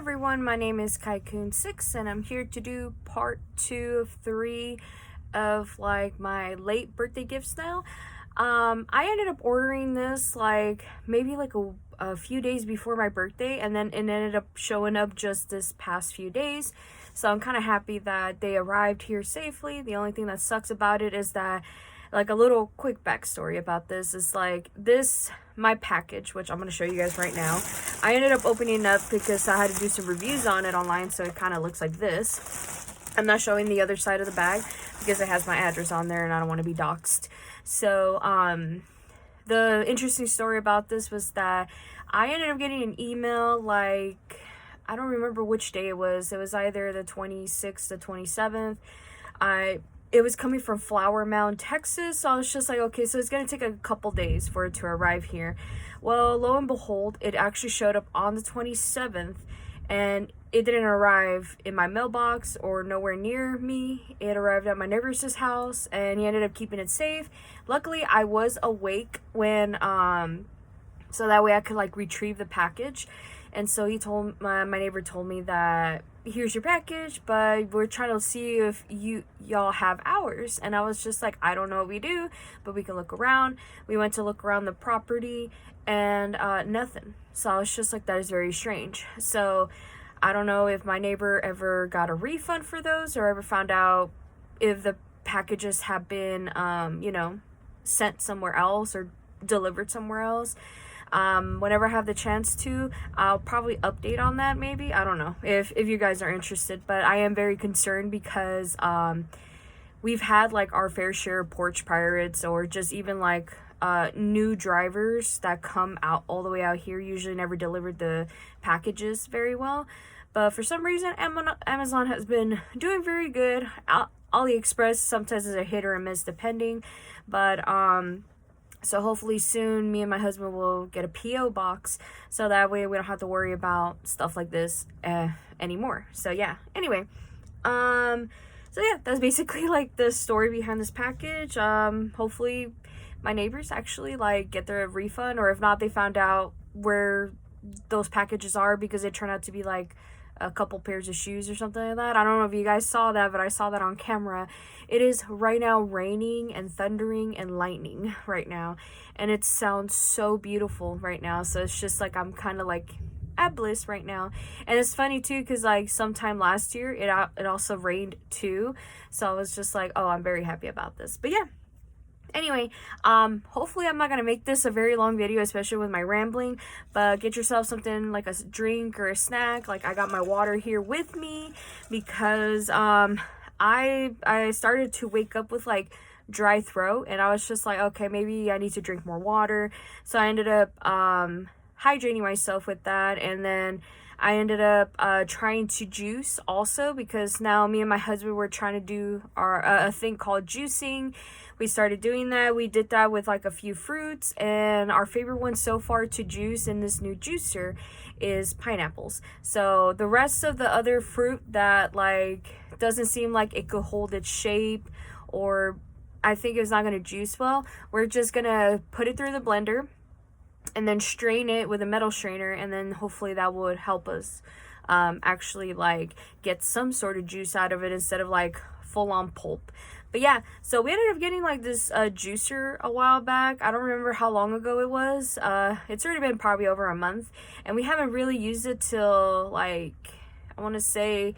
everyone, my name is Kaikun6 and I'm here to do part 2 of 3 of like my late birthday gifts now. I ended up ordering this like maybe like a few days before my birthday, and then it ended up showing up just this past few days. So I'm kind of happy that they arrived here safely. The only thing that sucks about it is that, like, a little quick backstory about this is like my package, which I'm going to show you guys right now. I ended up opening it up because I had to do some reviews on it online, so it kind of looks like this. I'm not showing the other side of the bag because it has my address on there and I don't want to be doxxed. So the interesting story about this was that I ended up getting an email, like, I don't remember which day it was. It was either the 26th, the 27th. It was coming from Flower Mound, Texas. So I was just like, okay, so it's going to take a couple days for it to arrive here. Well, lo and behold, it actually showed up on the 27th, and it didn't arrive in my mailbox or nowhere near me. It arrived at my neighbor's house, and he ended up keeping it safe. Luckily, I was awake when, so that way I could like retrieve the package. And so he told my neighbor told me that here's your package, but we're trying to see if y'all have ours. And I was just like, I don't know what we do, but we can look around. We went to look around the property and nothing. So I was just like, that is very strange. So I don't know if my neighbor ever got a refund for those or ever found out if the packages have been sent somewhere else or delivered somewhere else. Whenever I have the chance to, I'll probably update on that, maybe. I don't know if you guys are interested, but I am very concerned because we've had like our fair share of porch pirates, or just even like new drivers that come out all the way out here, usually never delivered the packages very well. But for some reason, Amazon has been doing very good. AliExpress sometimes is a hit or a miss depending, but so hopefully soon me and my husband will get a P.O. box, so that way we don't have to worry about stuff like this anymore. So yeah, anyway, so yeah, that's basically like the story behind this package. Hopefully my neighbors actually like get their refund, or if not, they found out where those packages are, because they turn out to be like a couple pairs of shoes or something like that. I don't know if you guys saw that, but I saw that on camera. It is right now raining and thundering and lightning right now, and it sounds so beautiful right now. So it's just like I'm kind of like at bliss right now. And it's funny too, because like sometime last year it also rained too, so I was just like, oh, I'm very happy about this. But yeah, anyway, hopefully I'm not gonna make this a very long video, especially with my rambling, but get yourself something like a drink or a snack. Like, I got my water here with me because I started to wake up with like dry throat, and I was just like, okay, maybe I need to drink more water. So I ended up hydrating myself with that, and then I ended up trying to juice also, because now me and my husband were trying to do a thing called juicing. We started doing that. We did that with like a few fruits, and our favorite one so far to juice in this new juicer is pineapples. So the rest of the other fruit that like doesn't seem like it could hold its shape, or I think it's not going to juice well, we're just going to put it through the blender and then strain it with a metal strainer, and then hopefully that would help us actually like get some sort of juice out of it instead of like full-on pulp. But yeah, so we ended up getting like this juicer a while back. I don't remember how long ago it was. It's already been probably over a month, and we haven't really used it till like, I want to say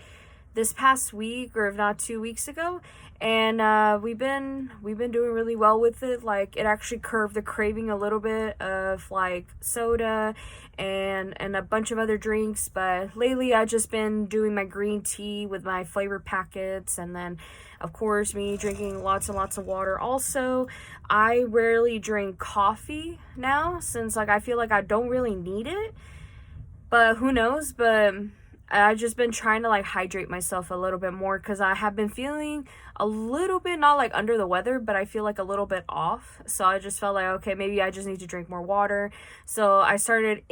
this past week, or if not 2 weeks ago. And we've been doing really well with it. Like, it actually curbed the craving a little bit of like soda and a bunch of other drinks. But lately I've just been doing my green tea with my flavor packets, and then of course me drinking lots and lots of water. Also, I rarely drink coffee now, since like I feel like I don't really need it, but who knows. But I've just been trying to like hydrate myself a little bit more, because I have been feeling a little bit, not like under the weather, but I feel like a little bit off. So I just felt like, okay, maybe I just need to drink more water. So I started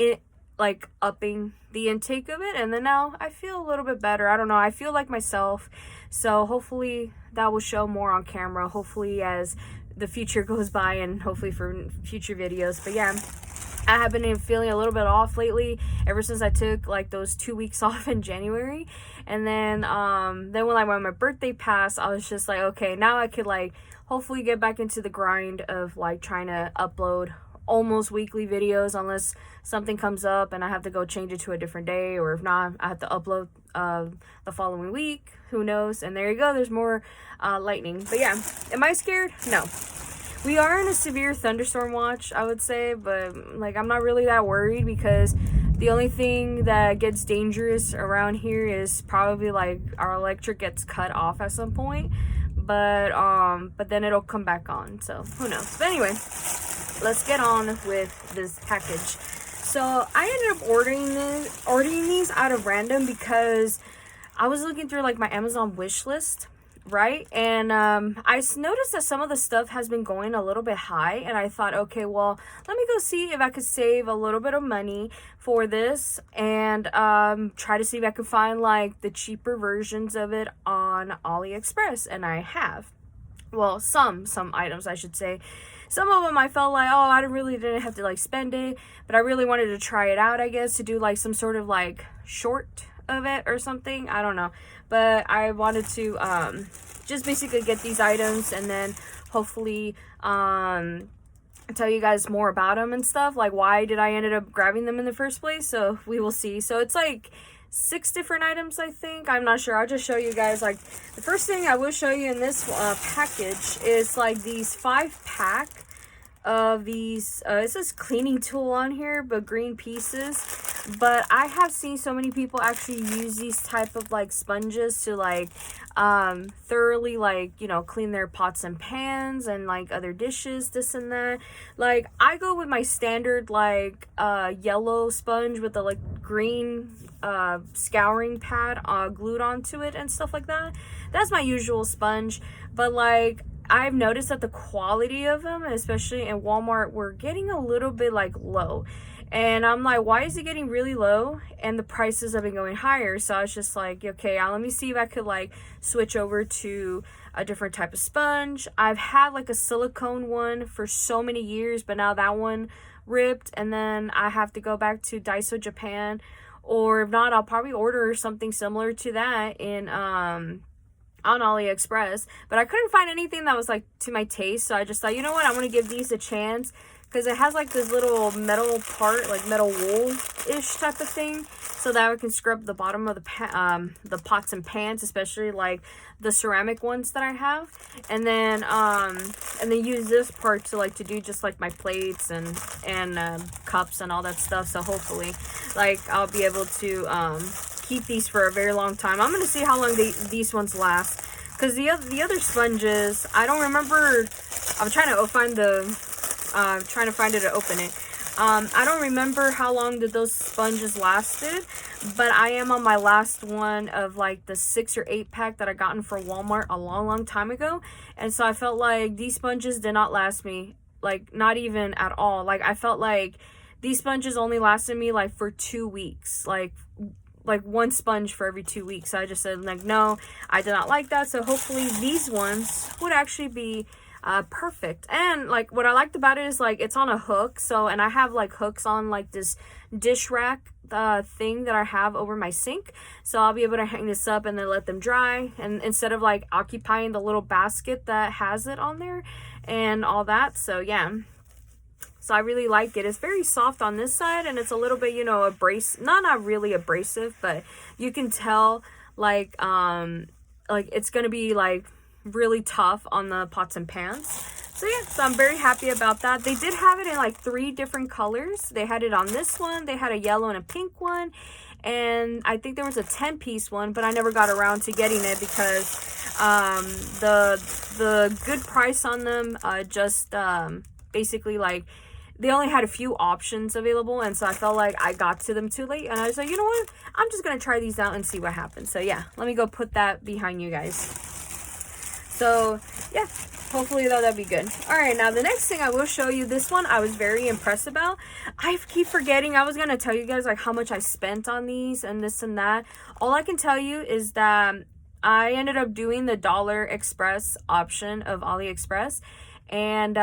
like upping the intake of it, and then now I feel a little bit better. I don't know, I feel like myself. So hopefully that will show more on camera, hopefully as the future goes by, and hopefully for future videos. But yeah, I have been feeling a little bit off lately ever since I took like those 2 weeks off in January. And then when my birthday passed, I was just like, okay, now I could like hopefully get back into the grind of like trying to upload almost weekly videos, unless something comes up and I have to go change it to a different day, or if not, I have to upload the following week. Who knows? And there you go, there's more lightning. But yeah, am I scared? No. We are in a severe thunderstorm watch, I would say, but like I'm not really that worried, because the only thing that gets dangerous around here is probably like our electric gets cut off at some point, but then it'll come back on, so who knows. But anyway, let's get on with this package. So I ended up ordering these out of random, because I was looking through like my Amazon wish list, right? And I noticed that some of the stuff has been going a little bit high, and I thought, okay, well, let me go see if I could save a little bit of money for this, and try to see if I could find like the cheaper versions of it on AliExpress. And I have, well, some items, I should say. Some of them I felt like, oh, I really didn't have to like spend it, but I really wanted to try it out, I guess, to do like some sort of like short of it or something. I don't know, but I wanted to just basically get these items, and then hopefully tell you guys more about them and stuff, like why did I ended up grabbing them in the first place. So we will see. So it's like 6 different items, I think. I'm not sure. I'll just show you guys. Like the first thing I will show you in this package is like these 5-pack of these it says cleaning tool on here, but green pieces. But I have seen so many people actually use these type of like sponges to like thoroughly like, you know, clean their pots and pans and like other dishes, this and that. Like I go with my standard like yellow sponge with the like green scouring pad glued onto it and stuff like that. That's my usual sponge. But like I've noticed that the quality of them, especially in Walmart, were getting a little bit like low. And I'm like, why is it getting really low? And the prices have been going higher. So I was just like, okay, let me see if I could like switch over to a different type of sponge. I've had like a silicone one for so many years, but now that one ripped, and then I have to go back to Daiso Japan, or if not, I'll probably order something similar to that in on AliExpress. But I couldn't find anything that was like to my taste, so I just thought, you know what, I'm gonna give these a chance, because it has like this little metal part, like metal wool-ish type of thing, so that I can scrub the bottom of the pots and pans, especially like the ceramic ones that I have, and then use this part to like to do just like my plates and cups and all that stuff. So hopefully like I'll be able to keep these for a very long time. I'm gonna see how long these ones last, because the other sponges, I don't remember. I'm trying to find it to open it. I don't remember how long did those sponges lasted, but I am on my last one of like the 6 or 8 pack that I gotten from Walmart a long time ago. And so I felt like these sponges did not last me, like not even at all. Like I felt like these sponges only lasted me like for 2 weeks, like one sponge for every 2 weeks. So I just said like, no, I did not like that. So hopefully these ones would actually be perfect. And like what I liked about it is like it's on a hook, so, and I have like hooks on like this dish rack thing that I have over my sink, so I'll be able to hang this up and then let them dry, and instead of like occupying the little basket that has it on there and all that. So yeah, so I really like it. It's very soft on this side, and it's a little bit, you know, not really abrasive, but you can tell like it's gonna be like really tough on the pots and pans. So yeah, so I'm very happy about that. They did have it in like 3 different colors. They had it on this one, they had a yellow and a pink one, and I think there was a 10-piece one, but I never got around to getting it because the good price on them just basically like they only had a few options available, and so I felt like I got to them too late, and I was like, you know what, I'm just gonna try these out and see what happens. So yeah, let me go put that behind you guys. So yeah, hopefully that'll be good. All right, now the next thing I will show you, this one I was very impressed about. I keep forgetting, I was gonna tell you guys like how much I spent on these and this and that. All I can tell you is that I ended up doing the $1 Express option of AliExpress, and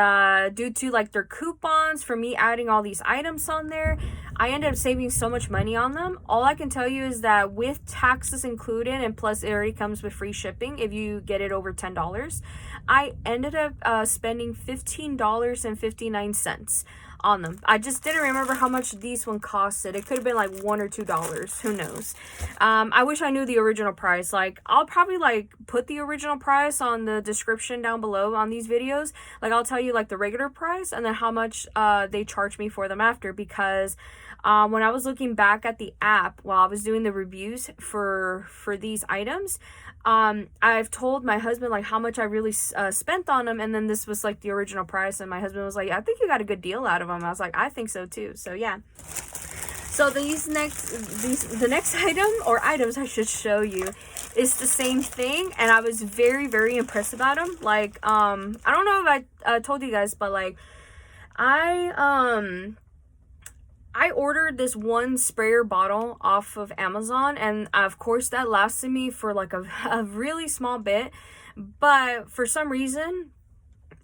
due to like their coupons for me adding all these items on there, I ended up saving so much money on them. All I can tell you is that with taxes included, and plus it already comes with free shipping if you get it over $10, I ended up spending $15.59 on them. I just didn't remember how much these one costed. It could have been like $1 or $2, who knows. I wish I knew the original price. Like, I'll probably like put the original price on the description down below on these videos. Like, I'll tell you like the regular price and then how much they charge me for them after, because when I was looking back at the app while I was doing the reviews for these items, I've told my husband like how much I really spent on them, and then this was like the original price, and my husband was like, I think you got a good deal out of them. I was like, I think so too. So yeah. So the next item, or items I should show you, is the same thing, and I was very, very impressed about them. Like, I don't know if I told you guys, but like, I ordered this one sprayer bottle off of Amazon, and of course that lasted me for like a really small bit, but for some reason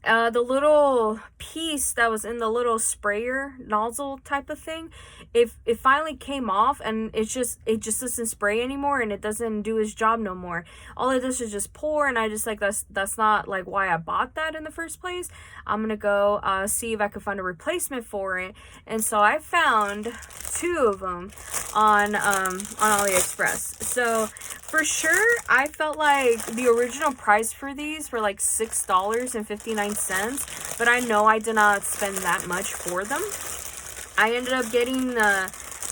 the little piece that was in the little sprayer nozzle type of thing, it finally came off, and it just doesn't spray anymore, and it doesn't do its job no more. All it does is just pour, and I just like, that's not like why I bought that in the first place. I'm gonna go see if I can find a replacement for it, and so I found 2 of them on AliExpress. So for sure, I felt like the original price for these were like $6.59, but I know I did not spend that much for them. I ended up getting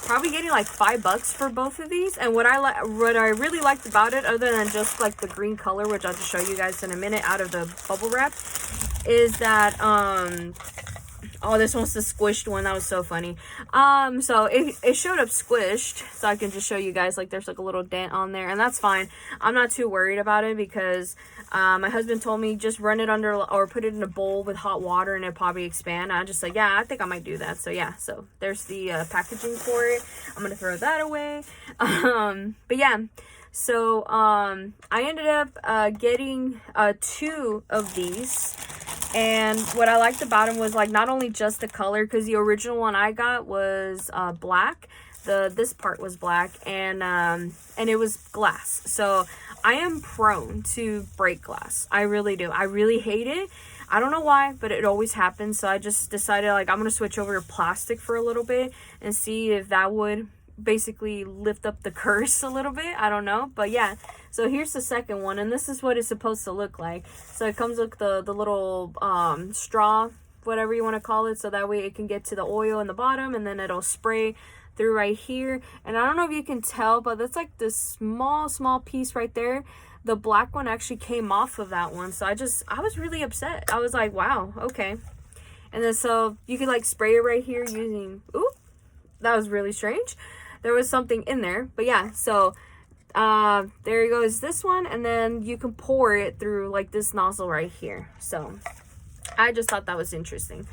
probably getting like $5 for both of these. And what I really liked about it, other than just like the green color, which I'll just show you guys in a minute out of the bubble wrap, is that oh, this one's the squished one. That was so funny. So it showed up squished, so I can just show you guys, like, there's like a little dent on there, and that's fine. I'm not too worried about it, because my husband told me just run it under or put it in a bowl with hot water and it'll probably expand. I just like, yeah, I think I might do that. So yeah, so there's the packaging for it. I'm gonna throw that away. But yeah, so I ended up getting 2 of these. And what I liked about them was like not only just the color, because the original one I got was black. This part was black, and it was glass. So I am prone to break glass. I really do. I really hate it. I don't know why, but it always happens. So I just decided like I'm gonna switch over to plastic for a little bit and see if that would basically lift up the curse a little bit. I don't know, but yeah. So here's the second one, and this is what it's supposed to look like. So it comes with the little straw, whatever you want to call it, so that way it can get to the oil in the bottom, and then it'll spray through right here. And I don't know if you can tell, but that's like this small piece right there. The black one actually came off of that one, so I was really upset. I was like, wow, okay. And then so you could like spray it right here using, ooh, that was really strange. There was something in there, but yeah, so there goes this one, and then you can pour it through like this nozzle right here. So I just thought that was interesting.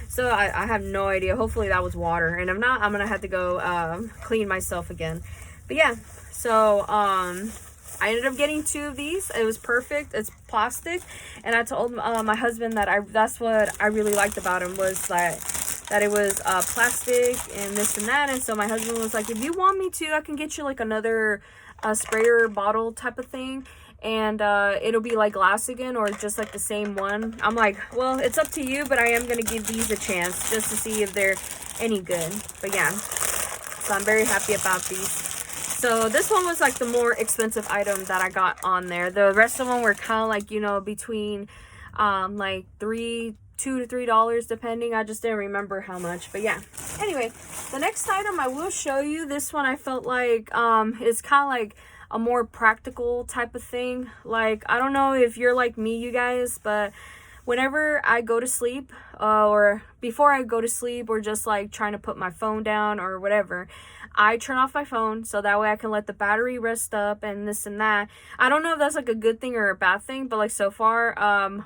So I have no idea. Hopefully that was water, and if not, I'm gonna have to go clean myself again. But yeah, so I ended up getting 2 of these. It was perfect. It's plastic, and I told my husband that that's what I really liked about them, was that it was plastic and this and that. And so my husband was like, if you want me to, I can get you like another sprayer bottle type of thing, and it'll be like glass again, or just like the same one. I'm like, well, it's up to you, but I am gonna give these a chance just to see if they're any good. But yeah, so I'm very happy about these. So this one was like the more expensive item that I got on there. The rest of them were kind of like, you know, between like $2 to $3 depending. I just didn't remember how much, but yeah. Anyway, the next item I will show you, this one I felt like is kind of like a more practical type of thing. Like, I don't know if you're like me, you guys, but whenever I go to sleep, or before I go to sleep, or just like trying to put my phone down or whatever, I turn off my phone so that way I can let the battery rest up and this and that. I don't know if that's like a good thing or a bad thing, but like so far,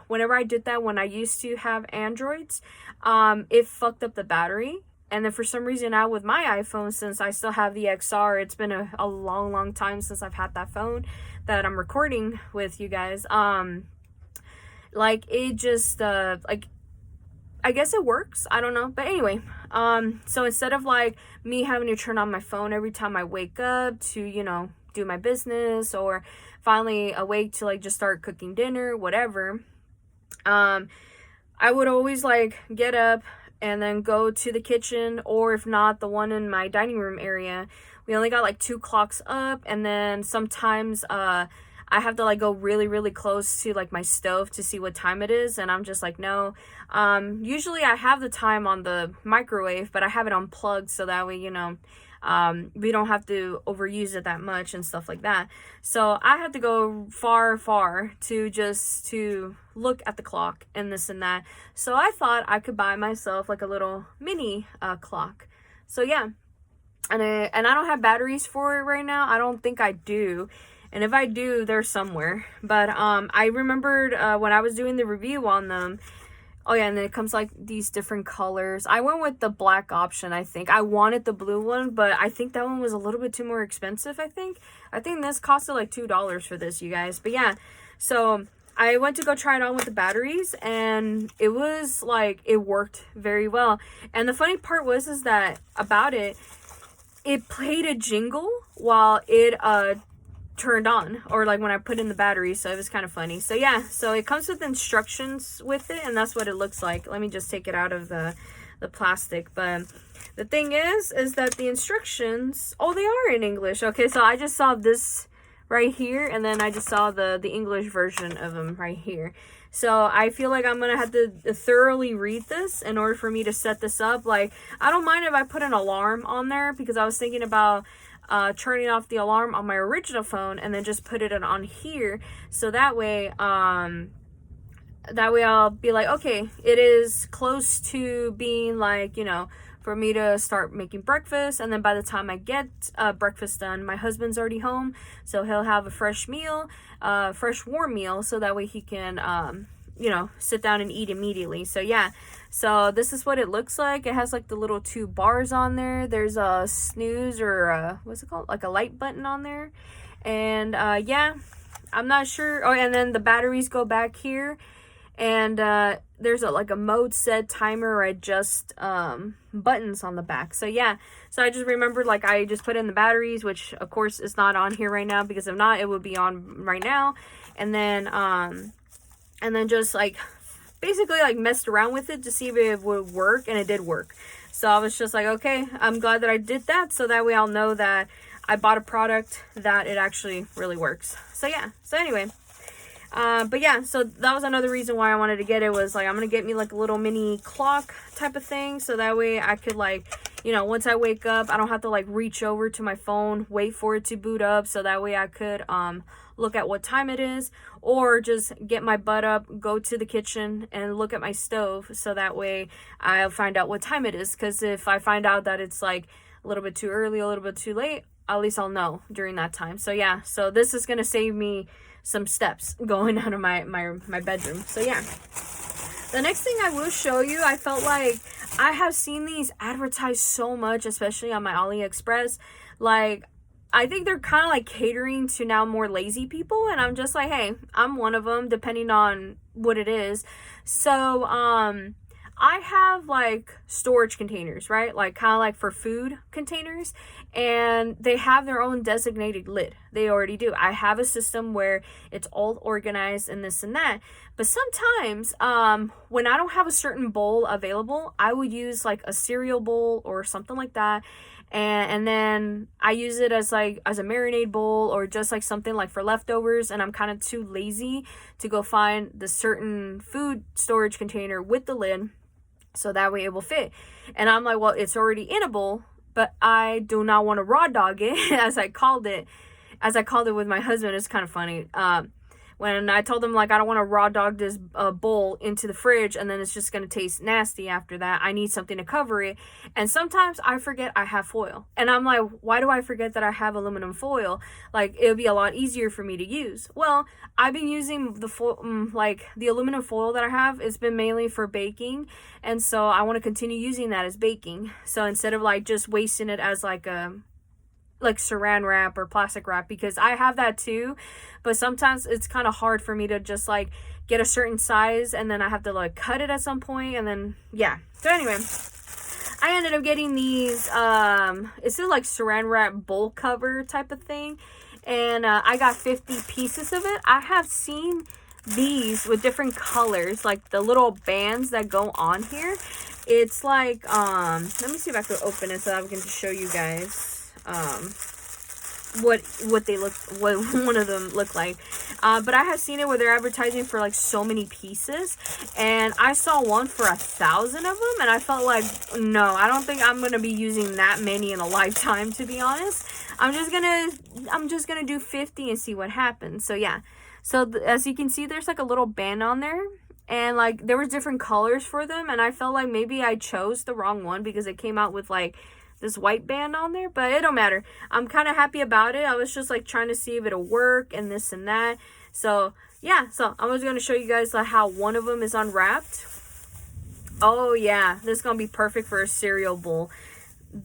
whenever I did that when I used to have Androids, it fucked up the battery. And then for some reason now with my iPhone, since I still have the XR, it's been a long time since I've had that phone that I'm recording with you guys. like it just like, I guess it works, I don't know, but anyway, so instead of like me having to turn on my phone every time I wake up to, you know, do my business, or finally awake to like just start cooking dinner, whatever, I would always like get up and then go to the kitchen, or if not, the one in my dining room area. We only got like 2 clocks up, and then sometimes I have to like go really, really close to like my stove to see what time it is, and I'm just like, no. Usually I have the time on the microwave, but I have it unplugged so that way, you know, we don't have to overuse it that much and stuff like that. So I had to go far, far to just to look at the clock and this and that. So I thought I could buy myself like a little mini clock. So yeah, and I don't have batteries for it right now. I don't think I do. And if I do, they're somewhere. But I remembered when I was doing the review on them. Oh yeah, and then it comes like these different colors. I went with the black option, I think. I wanted the blue one, but I think that one was a little bit too more expensive, I think. I think this costed like $2 for this, you guys. But yeah, so I went to go try it on with the batteries, and it was like, it worked very well. And the funny part was is that about it played a jingle while it turned on, or like when I put in the battery, so it was kind of funny. So yeah, so it comes with instructions with it, and that's what it looks like. Let me just take it out of the plastic. But the thing is that the instructions, oh, they are in English. Okay, so I just saw this right here, and then I just saw the English version of them right here. So I feel like I'm gonna have to thoroughly read this in order for me to set this up. Like, I don't mind if I put an alarm on there, because I was thinking about turning off the alarm on my original phone and then just put it on here, so that way I'll be like, okay, it is close to being like, you know, for me to start making breakfast. And then by the time I get breakfast done, my husband's already home, so he'll have a fresh meal, fresh warm meal, so that way he can you know, sit down and eat immediately. So yeah, so this is what it looks like. It has like the little 2 bars on there. There's a snooze, or what's it called, like a light button on there. And yeah, I'm not sure. Oh, and then the batteries go back here, and there's like a mode set, timer, or adjust buttons on the back. So yeah, so I just remembered, like, I just put in the batteries, which of course is not on here right now, because if not, it would be on right now. And then just like basically like messed around with it to see if it would work, and it did work. So I was just like, okay, I'm glad that I did that, so that way I'll know that I bought a product that it actually really works. So yeah, so anyway, but yeah, so that was another reason why I wanted to get it, was like, I'm gonna get me like a little mini clock type of thing, so that way I could, like, you know, once I wake up, I don't have to like reach over to my phone, wait for it to boot up, so that way I could look at what time it is, or just get my butt up, go to the kitchen and look at my stove, so that way I'll find out what time it is. Because if I find out that it's like a little bit too early, a little bit too late, at least I'll know during that time. So yeah, so this is gonna save me some steps going out of my bedroom. So yeah, the next thing I will show you, I felt like I have seen these advertised so much, especially on my AliExpress. Like, I think they're kind of like catering to now more lazy people, and I'm just like, hey, I'm one of them, depending on what it is. So I have like storage containers, right? Like kind of like for food containers, and they have their own designated lid. They already do. I have a system where it's all organized and this and that. But sometimes when I don't have a certain bowl available, I would use like a cereal bowl or something like that. And then I use it as like as a marinade bowl, or just like something like for leftovers, and I'm kind of too lazy to go find the certain food storage container with the lid, so that way it will fit. And I'm like, well, it's already in a bowl, but I do not want to raw dog it as I called it with my husband. It's kind of funny. When I told him, like, I don't want to raw dog this bowl into the fridge and then it's just going to taste nasty after that. I need something to cover it. And sometimes I forget I have foil. And I'm like, why do I forget that I have aluminum foil? Like, it would be a lot easier for me to use. Well, I've been using the like the aluminum foil that I have. It's been mainly for baking. And so I want to continue using that as baking. So instead of like just wasting it as like a like saran wrap or plastic wrap, because I have that too, but sometimes it's kind of hard for me to just like get a certain size and then I have to like cut it at some point, and then yeah. So anyway, I ended up getting these it's a like saran wrap bowl cover type of thing, and I got 50 pieces of it. I have seen these with different colors, like the little bands that go on here. It's like let me see if I could open it so that I can just show you guys what they look, what one of them look like. But I have seen it where they're advertising for like so many pieces, and I saw one for 1,000 of them, and I felt like, no, I don't think I'm gonna be using that many in a lifetime, to be honest. I'm just gonna do 50 and see what happens. So yeah, so as you can see, there's like a little band on there, and like there was different colors for them, and I felt like maybe I chose the wrong one because it came out with like this white band on there, but it don't matter. I'm kind of happy about it. I was just like trying to see if it'll work and this and that. So yeah, so I was going to show you guys like how one of them is unwrapped. Oh yeah, this is going to be perfect for a cereal bowl.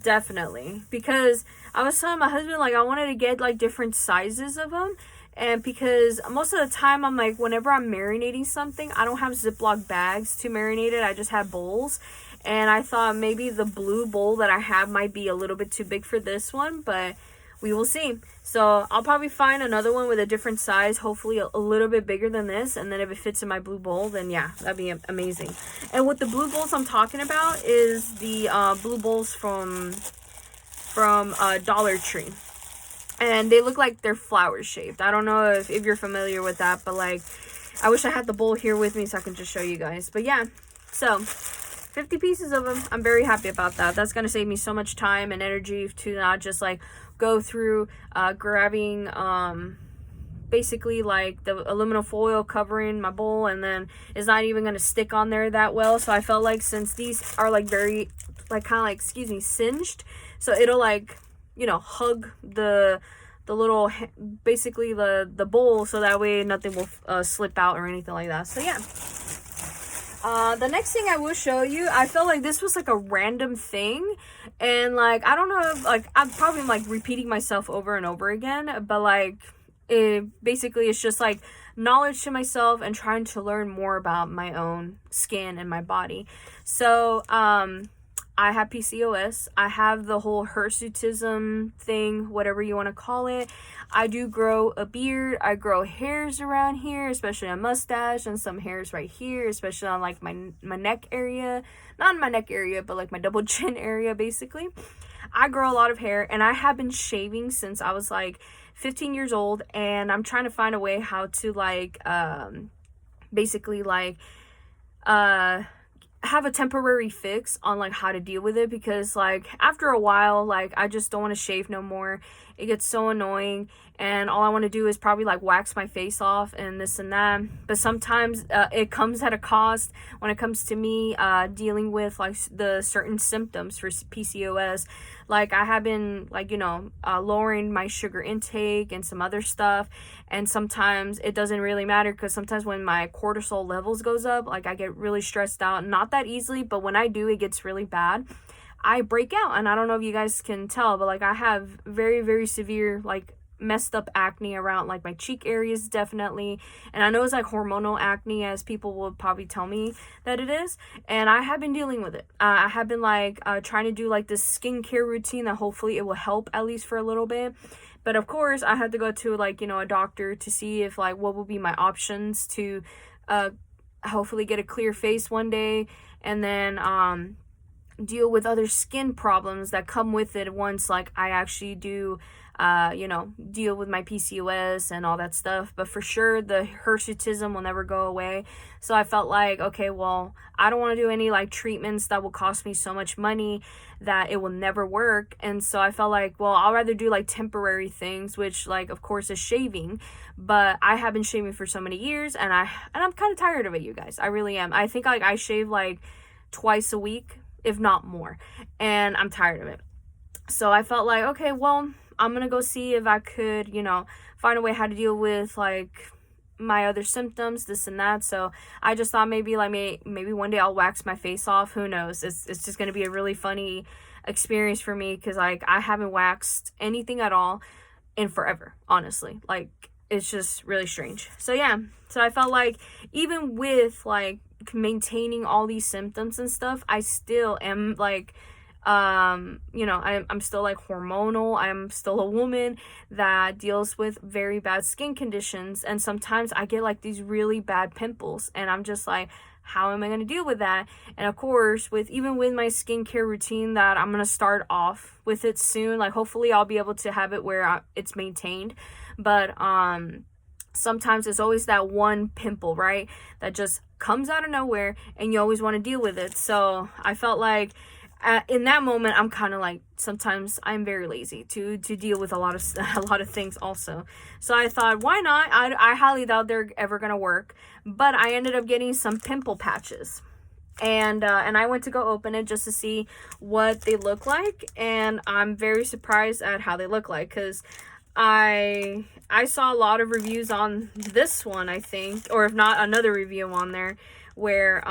Definitely. Because I was telling my husband like I wanted to get like different sizes of them. And because most of the time I'm like, whenever I'm marinating something, I don't have Ziploc bags to marinate it. I just have bowls. And I thought maybe the blue bowl that I have might be a little bit too big for this one, but we will see. So I'll probably find another one with a different size, hopefully a little bit bigger than this. And then if it fits in my blue bowl, then yeah, that'd be amazing. And what the blue bowls I'm talking about is the blue bowls from Dollar Tree. And they look like they're flower shaped. I don't know if you're familiar with that, but like, I wish I had the bowl here with me so I can just show you guys. But yeah, so 50 pieces of them. I'm very happy about that. That's going to save me so much time and energy to not just like go through grabbing basically like the aluminum foil covering my bowl, and then it's not even going to stick on there that well. So I felt like since these are like very like kind of like, excuse me, singed, so it'll like, you know, hug the little, basically the bowl, so that way nothing will slip out or anything like that. So yeah. The next thing I will show you, I felt like this was like a random thing, and like I don't know if like I'm probably like repeating myself over and over again, but like basically it's just like knowledge to myself and trying to learn more about my own skin and my body. So I have PCOS. I have the whole hirsutism thing, whatever you want to call it. I do grow a beard. I grow hairs around here, especially a mustache, and some hairs right here, especially on like my neck area. Not in my neck area, but like my double chin area, basically. I grow a lot of hair, and I have been shaving since I was like 15 years old, and I'm trying to find a way how to like basically like have a temporary fix on like how to deal with it, because like after a while, like I just don't want to shave no more. It gets so annoying, and all I want to do is probably like wax my face off and this and that. But sometimes it comes at a cost when it comes to me dealing with like the certain symptoms for PCOS. Like I have been like, you know, lowering my sugar intake and some other stuff, and sometimes it doesn't really matter, because sometimes when my cortisol levels goes up, like I get really stressed out. Not that easily, but when I do, it gets really bad. I break out, and I don't know if you guys can tell, but like I have very, very severe like messed up acne around like my cheek areas, definitely. And I know it's like hormonal acne, as people will probably tell me that it is, and I have been dealing with it. I have been like trying to do like this skincare routine that hopefully it will help at least for a little bit. But of course I had to go to like, you know, a doctor to see if like what will be my options to hopefully get a clear face one day, and then deal with other skin problems that come with it once like I actually do you know, deal with my PCOS and all that stuff. But for sure the hirsutism will never go away. So I felt like, okay, well, I don't want to do any like treatments that will cost me so much money that it will never work. And so I felt like, well, I'll rather do like temporary things, which like of course is shaving. But I have been shaving for so many years, and I'm kind of tired of it, you guys. I really am. I think like I shave like twice a week, if not more, and I'm tired of it. So I felt like, okay, well, I'm gonna go see if I could, you know, find a way how to deal with like my other symptoms, this and that. So I just thought maybe like maybe one day I'll wax my face off. Who knows? It's just gonna be a really funny experience for me, because like I haven't waxed anything at all in forever, honestly. Like, it's just really strange. So yeah, so I felt like even with like maintaining all these symptoms and stuff, I still am like, you know, I'm still like hormonal. I'm still a woman that deals with very bad skin conditions, and sometimes I get like these really bad pimples, and I'm just like, how am I going to deal with that? And of course, with even with my skincare routine that I'm going to start off with it soon, like hopefully I'll be able to have it where it's maintained. But sometimes it's always that one pimple, right, that just comes out of nowhere, and you always want to deal with it. So I felt like in that moment, I'm kind of like, sometimes I'm very lazy to deal with a lot of things also. So I thought, why not? I highly doubt they're ever gonna work, but I ended up getting some pimple patches, and I went to go open it just to see what they look like, and I'm very surprised at how they look like, because I saw a lot of reviews on this one, I think, or if not, another review on there where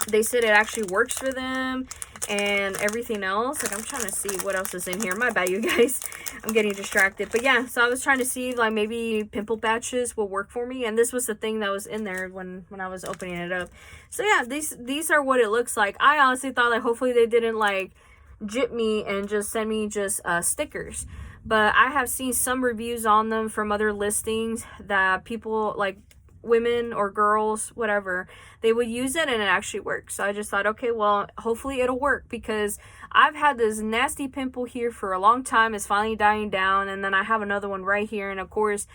they said it actually works for them and everything else. Like, I'm trying to see what else is in here. My bad, you guys. I'm getting distracted. But yeah, so I was trying to see like maybe pimple patches will work for me, and this was the thing that was in there when I was opening it up. So yeah, these are what it looks like. I honestly thought like hopefully they didn't like jip me and just send me just stickers. But I have seen some reviews on them from other listings that people, like women or girls, whatever, they would use it and it actually works. So I just thought, okay, well, hopefully it'll work, because I've had this nasty pimple here for a long time. It's finally dying down, and then I have another one right here, and of course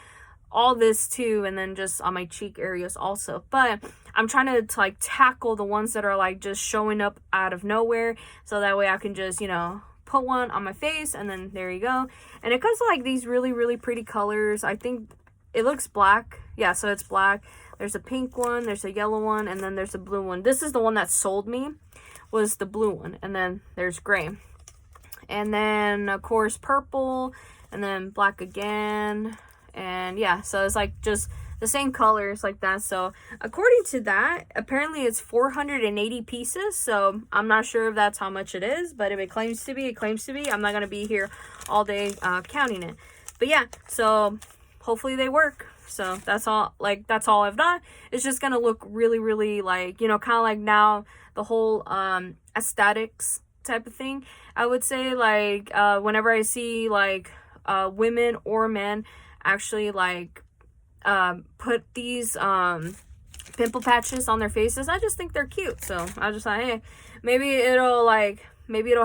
all this too, and then just on my cheek areas also. But I'm trying to like tackle the ones that are like just showing up out of nowhere, so that way I can just, you know, put one on my face, and then there you go. And it comes to like these really pretty colors. I think it looks black. Yeah, so it's black. There's a pink one, there's a yellow one, and then there's a blue one. This is the one that sold me, was the blue one. And then there's gray. And then, of course, purple, and then black again. And yeah, so it's like just the same colors like that. So according to that, apparently it's 480 pieces. So I'm not sure if that's how much it is, but if it claims to be, it claims to be. I'm not going to be here all day counting it. But yeah, so hopefully they work. So that's all, like, that's all I've done. It's just gonna look really like, you know, kind of like now the whole aesthetics type of thing, I would say. Like whenever I see like women or men actually like put these pimple patches on their faces, I just think they're cute. So I just thought, hey, maybe it'll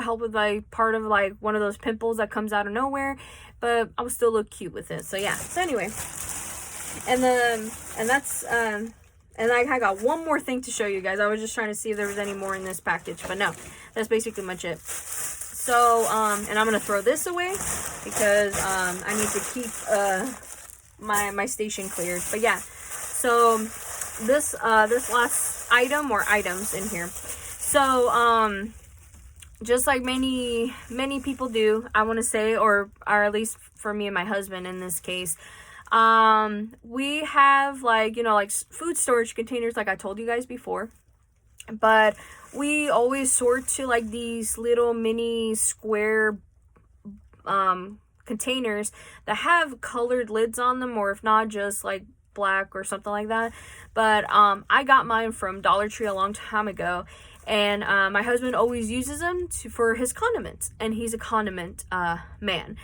help with like part of like one of those pimples that comes out of nowhere, but I would still look cute with it. So yeah, so anyway, and that's and I got one more thing to show you guys. I was just trying to see if there was any more in this package, but no, that's basically much it. So and I'm gonna throw this away because I need to keep my station cleared. But yeah, so this last item, or items in here, so just like many people do, I want to say, or at least for me and my husband in this case, we have like, you know, like food storage containers, like I told you guys before, but we always sort to like these little mini square containers that have colored lids on them, or if not, just like black or something like that. But I got mine from Dollar Tree a long time ago, and my husband always uses them for his condiments, and he's a condiment man.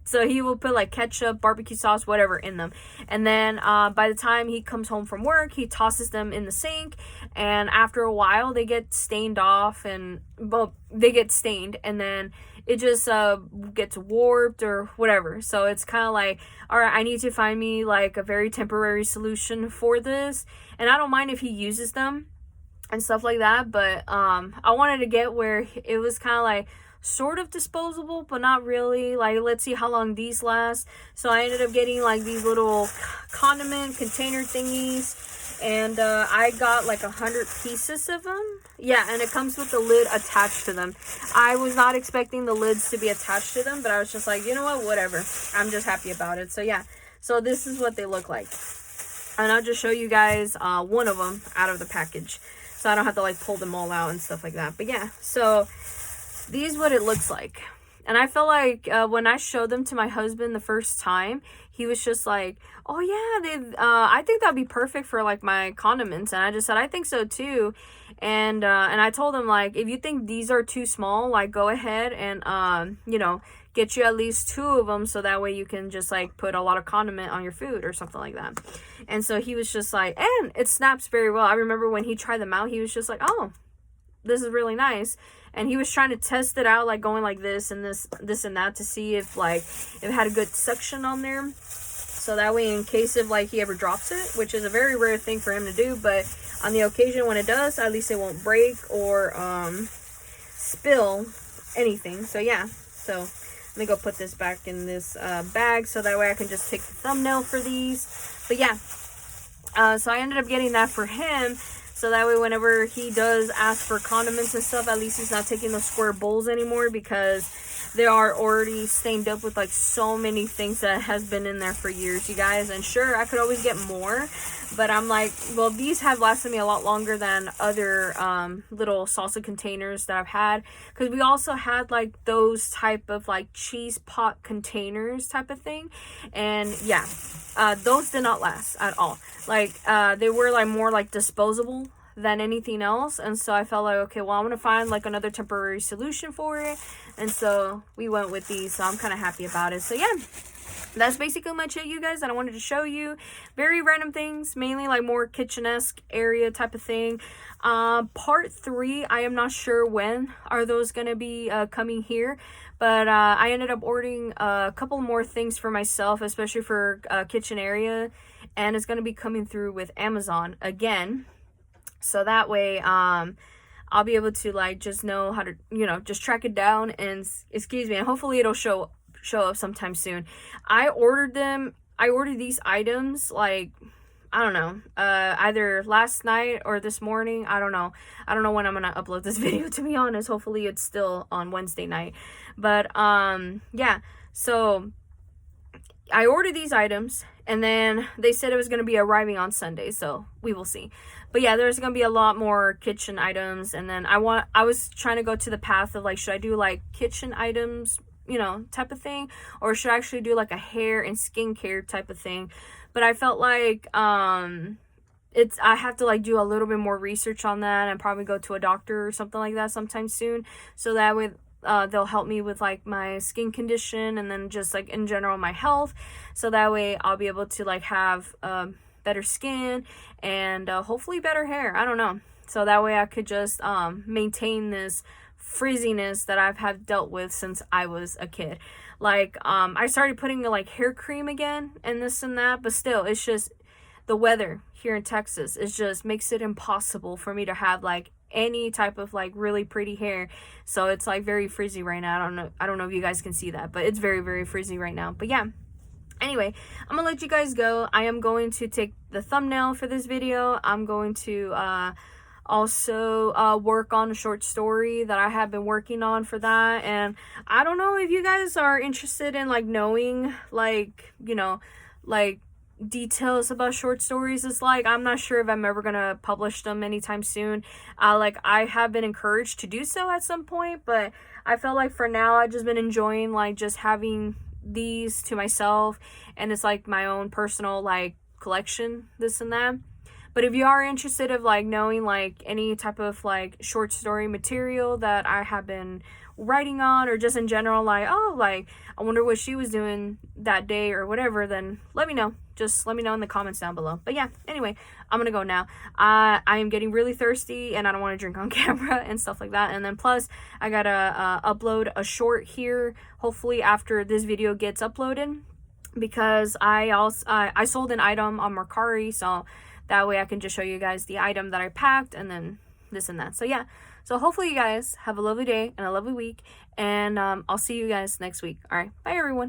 So he will put like ketchup, barbecue sauce, whatever in them. And then by the time he comes home from work, he tosses them in the sink. And after a while, they get stained off, and well, they get stained, and then it just gets warped or whatever. So it's kind of like, all right, I need to find me like a very temporary solution for this. And I don't mind if he uses them and stuff like that, but I wanted to get where it was kind of like sort of disposable, but not really. Like, let's see how long these last. So I ended up getting like these little condiment container thingies, and I got like 100 pieces of them. Yeah, and it comes with the lid attached to them. I was not expecting the lids to be attached to them, but I was just like, you know what, whatever, I'm just happy about it. So yeah, so this is what they look like, and I'll just show you guys one of them out of the package, so I don't have to like pull them all out and stuff like that. But yeah, so these what it looks like. And I feel like when I showed them to my husband the first time, he was just like, oh yeah, I think that'd be perfect for like my condiments. And I just said, I think so too. And I told him, like, if you think these are too small, like, go ahead and you know, get you at least 2 of them, so that way you can just like put a lot of condiment on your food or something like that. And so he was just like, and it snaps very well. I remember when he tried them out, he was just like, oh, this is really nice. And he was trying to test it out, like going like this and this and that, to see if like it had a good suction on there, so that way in case if like he ever drops it, which is a very rare thing for him to do, but on the occasion when it does, at least it won't break or spill anything. So yeah, so let me go put this back in this bag, so that way I can just take the thumbnail for these. But yeah, so I ended up getting that for him, so that way whenever he does ask for condiments and stuff, at least he's not taking those square bowls anymore, because they are already stained up with like so many things that has been in there for years, you guys. And sure, I could always get more, but I'm like, well, these have lasted me a lot longer than other little salsa containers that I've had, because we also had like those type of like cheese pot containers type of thing, and yeah, those did not last at all. Like they were like more like disposable than anything else. And so I felt like, okay, well, I'm gonna find like another temporary solution for it, and so we went with these. So I'm kind of happy about it. So yeah, that's basically much it, you guys, that I wanted to show you. Very random things, mainly like more kitchen-esque area type of thing. Part 3, I am not sure when are those gonna be coming here, but I ended up ordering a couple more things for myself, especially for kitchen area, and it's gonna be coming through with Amazon again. So that way, I'll be able to like just know how to, you know, just track it down, and excuse me, and hopefully it'll show up sometime soon. I ordered these items like, I don't know, either last night or this morning. I don't know when I'm gonna upload this video, to be honest. Hopefully it's still on Wednesday night. But yeah, so I ordered these items, and then they said it was going to be arriving on Sunday, so we will see. But yeah, there's going to be a lot more kitchen items, and then I was trying to go to the path of like, should I do like kitchen items, you know, type of thing, or should I actually do like a hair and skincare type of thing? But I felt like I have to like do a little bit more research on that, and probably go to a doctor or something like that sometime soon, so that way they'll help me with like my skin condition, and then just like in general my health, so that way I'll be able to like have better skin and hopefully better hair. I don't know, so that way I could just maintain this frizziness that I've had dealt with since I was a kid. Like I started putting like hair cream again and this and that, but still, it's just the weather here in Texas, it just makes it impossible for me to have like any type of like really pretty hair. So it's like very frizzy right now. I don't know if you guys can see that, but it's very, very frizzy right now. But yeah, anyway, I'm gonna let you guys go. I am going to take the thumbnail for this video. I'm going to also work on a short story that I have been working on for that. And I don't know if you guys are interested in like knowing like, you know, like details about short stories. Is like, I'm not sure if I'm ever gonna publish them anytime soon. Like I have been encouraged to do so at some point, but I felt like for now I've just been enjoying like just having these to myself, and it's like my own personal like collection, this and that. But if you are interested of like knowing like any type of like short story material that I have been writing on, or just in general, like, oh, like I wonder what she was doing that day or whatever, then let me know. Just let me know in the comments down below. But yeah, anyway, I'm gonna go now. I am getting really thirsty, and I don't want to drink on camera and stuff like that. And then plus I gotta upload a short here hopefully after this video gets uploaded, because I sold an item on Mercari, so that way I can just show you guys the item that I packed, and then this and that. So yeah, so hopefully you guys have a lovely day and a lovely week, and I'll see you guys next week. All right, bye everyone.